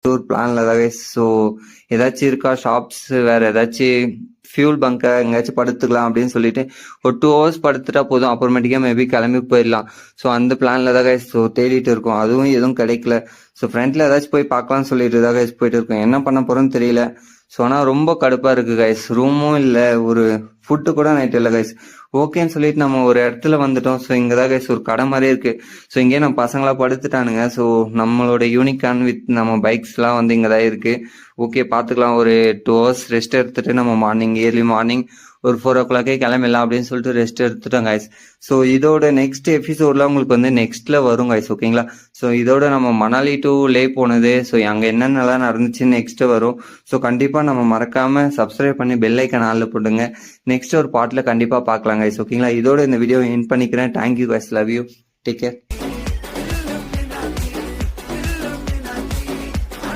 ஒரு பிளான்ல தான் கைஸ். ஸோ ஏதாச்சும் இருக்கா ஷாப்ஸ், வேற ஏதாச்சும் ஃபியூல் பங்கை எங்கேயாச்சும் படுத்துக்கலாம் அப்படின்னு சொல்லிட்டு ஒரு 2 hours படுத்துட்டா போதும், அப்புறமேட்டிக்கா மேபி கிளம்பி போயிடலாம். ஸோ அந்த பிளான்ல தான் கைஸ் ஸோ தேடிட்டு இருக்கோம். அதுவும் எதுவும் கிடைக்கல. ஸோ ஃப்ரண்ட்ல ஏதாச்சும் போய் பார்க்கலாம்னு சொல்லிட்டு தான் கைஸ் போயிட்டு இருக்கோம். என்ன பண்ண போறோம்னு தெரியல. ஸோ ஆனால் ரொம்ப கடுப்பா இருக்கு கைஸ். ரூமும் இல்லை, ஒரு ஃபுட்டு கூட நைட் இல்லை கைஸ். ஓகேன்னு சொல்லிட்டு நம்ம ஒரு இடத்துல வந்துட்டோம். ஸோ இங்கே தான் கைஸ் ஒரு கடை மாதிரி இருக்கு. ஸோ இங்கே நம்ம பசங்களா படுத்துட்டானுங்க. ஸோ நம்மளோட யூனிகான் வித் நம்ம பைக்ஸ்லாம் வந்து இங்கே தான் இருக்கு. ஓகே பார்த்துக்கலாம். ஒரு 2 hours ரெஸ்ட் எடுத்துட்டு நம்ம ஏர்லி மார்னிங் ஒரு 4 o'clock கிளம்பிடலாம் அப்படின்னு சொல்லிட்டு ரெஸ்ட் எடுத்துட்டோம் கைஸ். ஸோ இதோட நெக்ஸ்ட் எபிசோட்ல உங்களுக்கு வந்து நெக்ஸ்ட்ல வரும் கைஸ். ஓகேங்களா? ஸோ இதோட நம்ம மணாலி டு லே போனது, ஸோ அங்கே என்னென்னலாம் நடந்துச்சுன்னு நெக்ஸ்ட் வரும். ஸோ கண்டிப்பா நம்ம மறக்காம சப்ஸ்கிரைப் பண்ணி பெல் ஐக்கான் ஆல்ல போட்டுங்க. நெக்ஸ்ட் ஒரு பார்ட்ல கண்டிப்பா பார்க்கலாம் கைஸ். ஓகேங்களா? இதோட இந்த வீடியோ எண்ட் பண்ணிக்கிறேன். Thank you guys. Love you. Take care.